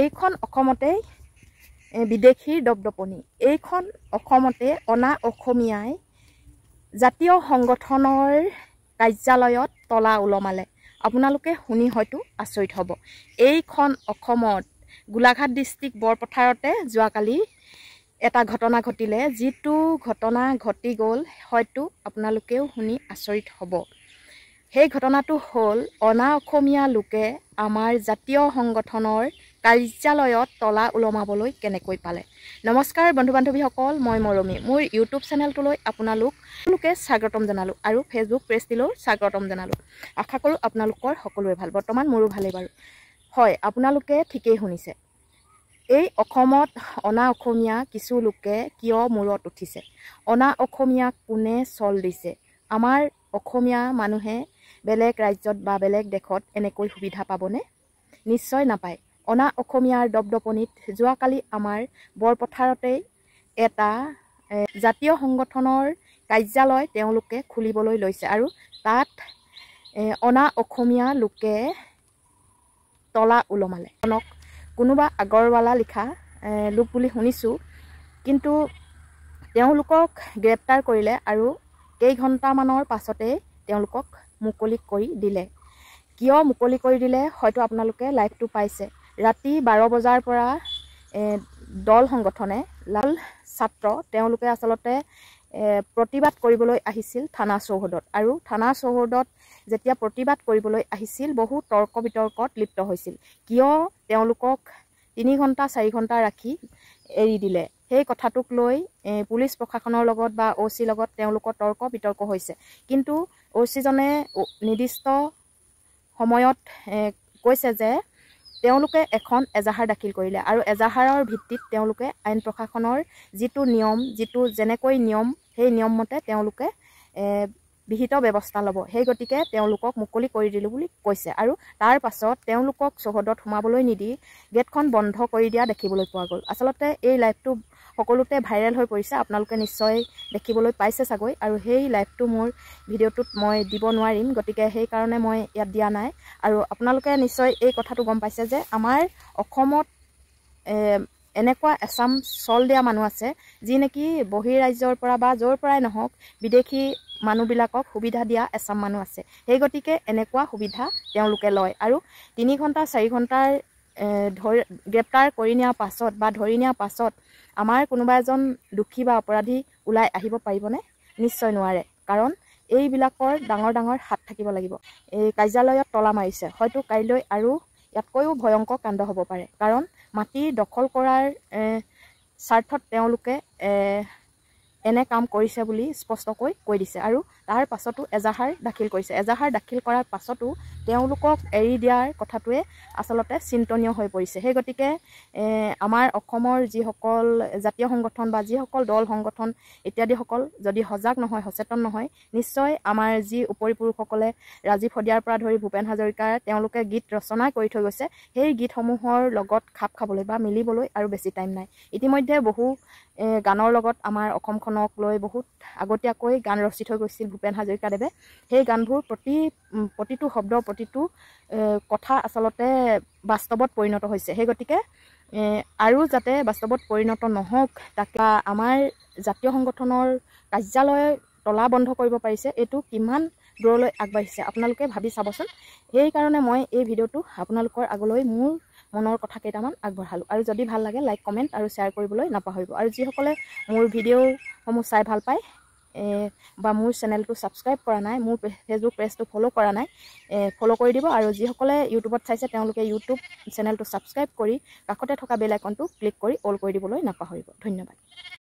এইখন অসমতেই বিদেশীৰ দপদপনি। এইখন অসমতে অনা অসমীয়াই জাতীয় সংগঠনৰ কাৰ্যালয়ত তলা ওলমালে। আপোনালোকে শুনি হয়তো আচৰিত হ'ব। এইখন অসমত গোলাঘাট ডিষ্ট্ৰিক্ট বৰপথাৰতে যোৱাকালি এটা ঘটনা ঘটিলে। যিটো ঘটনা ঘটি গ'ল হয়তো আপোনালোকেও শুনি আচৰিত হ'ব। সেই ঘটনাটো হ'ল অনা অসমীয়া লোকে আমাৰ জাতীয় সংগঠনৰ কাৰ্যালয়ত তলা ওলমাবলৈ কেনেকৈ পালে। নমস্কাৰ বন্ধু বান্ধৱীসকল, মই মৰমী। মোৰ ইউটিউব চেনেলটোলৈ আপোনালোকে স্বাগতম জনালোঁ আৰু ফেচবুক পেজটিলৈ স্বাগতম জনালোঁ। আশা কৰোঁ আপোনালোকৰ সকলোৰে ভাল। বৰ্তমান মোৰো ভালেই বাৰু। হয়, আপোনালোকে ঠিকেই শুনিছে। এই অসমত অনা অসমীয়া কিছু লোকে কিয় মূৰত উঠিছে? অনা অসমীয়াক কোনে চল দিছে? আমাৰ অসমীয়া মানুহে বেলেগ ৰাজ্যত বা বেলেগ দেশত এনেকৈ সুবিধা পাবনে? নিশ্চয় নাপায়। অনা অসমীয়াৰ দপদপনিত যোৱাকালি আমাৰ বৰপথাৰতেই এটা জাতীয় সংগঠনৰ কাৰ্যালয় তেওঁলোকে খুলিবলৈ লৈছে আৰু তাত অনা অসমীয়া লোকে তলা ওলমালে। কোনোবা আগৰৱালা লিখা লোক বুলি শুনিছোঁ, কিন্তু তেওঁলোকক গ্ৰেপ্তাৰ কৰিলে আৰু কেইঘণ্টামানৰ পাছতেই তেওঁলোকক মুকলি কৰি দিলে। কিয় মুকলি কৰি দিলে হয়তো আপোনালোকে লাইভটো পাইছে। ৰাতি 12 বজাৰ পৰা দল সংগঠনে লাল ছাত্ৰ তেওঁলোকে আচলতে প্ৰতিবাদ কৰিবলৈ আহিছিল থানা চৌহদত, আৰু থানা চৌহদত যেতিয়া প্ৰতিবাদ কৰিবলৈ আহিছিল বহু তৰ্ক বিতৰ্কত লিপ্ত হৈছিল। কিয় তেওঁলোকক 3 ঘণ্টা 4 ঘণ্টা ৰাখি এৰি দিলে, সেই কথাটোক লৈ পুলিচ প্ৰশাসনৰ লগত বা OC লগত তেওঁলোকৰ তৰ্ক বিতৰ্ক হৈছে। কিন্তু OC-জনে নিৰ্দিষ্ট সময়ত কৈছে যে তেওঁলোকে এখন এজাহাৰ দাখিল কৰিলে আৰু এজাহাৰৰ ভিত্তিত তেওঁলোকে আইন প্ৰশাসনৰ যিটো নিয়ম, যেনেকৈ নিয়ম, সেই নিয়ম মতে তেওঁলোকে বিহিত ব্যৱস্থা ল'ব। সেই গতিকে তেওঁলোকক মুকলি কৰি দিলোঁ বুলি কৈছে আৰু তাৰ পাছত তেওঁলোকক চৌহদত সোমাবলৈ নিদি গেটখন বন্ধ কৰি দিয়া দেখিবলৈ পোৱা গ'ল। আচলতে এই লাইভটো সকলোতে ভাইৰেল হৈ পৰিছে, আপোনালোকে নিশ্চয় দেখিবলৈ পাইছে চাগৈ, আৰু সেই লাইভটো মোৰ ভিডিঅ'টোত মই দিব নোৱাৰিম, গতিকে সেইকাৰণে মই ইয়াত দিয়া নাই। আৰু আপোনালোকে নিশ্চয় এই কথাটো গম পাইছে যে আমাৰ অসমত এনেকুৱা এচাম চল দিয়া মানুহ আছে যি নেকি বহিৰাজ্যৰ পৰা বা য'ৰ পৰাই নহওক বিদেশী মানুহবিলাকক সুবিধা দিয়া এচাম মানুহ আছে। সেই গতিকে এনেকুৱা সুবিধা তেওঁলোকে লয় আৰু 3 ঘণ্টা 4 ঘণ্টাৰ গ্ৰেপ্তাৰ কৰি নিয়াৰ পাছত বা ধৰি নিয়াৰ পাছত আমাৰ কোনোবা এজন দুখী বা অপৰাধী ওলাই আহিব পাৰিবনে? নিশ্চয় নোৱাৰে, কাৰণ এইবিলাকৰ ডাঙৰ ডাঙৰ হাত থাকিব লাগিব। এই কাৰ্যালয়ত তলা মাৰিছে, হয়তো কাইলৈ আৰু ইয়াতকৈও ভয়ংকৰ কাণ্ড হ'ব পাৰে, কাৰণ মাটি দখল কৰাৰ স্বাৰ্থত তেওঁলোকে এনে কাম কৰিছে বুলি স্পষ্টকৈ কৈ দিছে আৰু তাৰ পাছতো এজাহাৰ দাখিল কৰিছে। এজাহাৰ দাখিল কৰাৰ পাছতো তেওঁলোকক এৰি দিয়াৰ কথাটোৱে আচলতে চিন্তনীয় হৈ পৰিছে। সেই গতিকে আমাৰ অসমৰ যিসকল জাতীয় সংগঠন বা যিসকল দল সংগঠন ইত্যাদিসকল যদি সজাগ নহয়, সচেতন নহয়, নিশ্চয় আমাৰ যি উপৰিপুৰুষসকলে ৰাজীৱ হদিয়াৰ পৰা ধৰি ভূপেন হাজৰিকাৰ তেওঁলোকে গীত ৰচনা কৰি থৈ গৈছে, সেই গীতসমূহৰ লগত খাপ খাবলৈ বা মিলিবলৈ আৰু বেছি টাইম নাই। ইতিমধ্যে বহু গানৰ লগত আমাৰ অসমখনক লৈ বহুত আগতীয়াকৈ গান ৰচি থৈ গৈছিল ভূপেন হাজৰিকাদেৱে। সেই গানবোৰ প্ৰতিটো শব্দ, প্ৰতিটো কথা আচলতে বাস্তৱত পৰিণত হৈছে। সেই গতিকে আৰু যাতে বাস্তৱত পৰিণত নহওক, তাকে আমাৰ জাতীয় সংগঠনৰ কাৰ্যালয় তলা বন্ধ কৰিব পাৰিছে, এইটো কিমান দূৰলৈ আগবাঢ়িছে আপোনালোকে ভাবি চাবচোন। সেইকাৰণে মই এই ভিডিঅ'টো আপোনালোকৰ আগলৈ মোৰ মনৰ কথা কেইটামান আগবঢ়ালোঁ। আৰু যদি ভাল লাগে লাইক, কমেণ্ট আৰু শ্বেয়াৰ কৰিবলৈ নাপাহৰিব। আৰু যিসকলে মোৰ ভিডিঅ'সমূহ চাই ভাল পায় বা মোৰ চেনেলটো ছাবস্ক্ৰাইব কৰা নাই, মোৰ ফেচবুক পেজটো ফ'ল' কৰা নাই, ফ'ল' কৰি দিব। আৰু যিসকলে ইউটিউবত চাইছে তেওঁলোকে ইউটিউব চেনেলটো ছাবস্ক্ৰাইব কৰি কাষতে থকা বেল আইকনটো ক্লিক কৰি অল কৰি দিবলৈ নাপাহৰিব। ধন্যবাদ।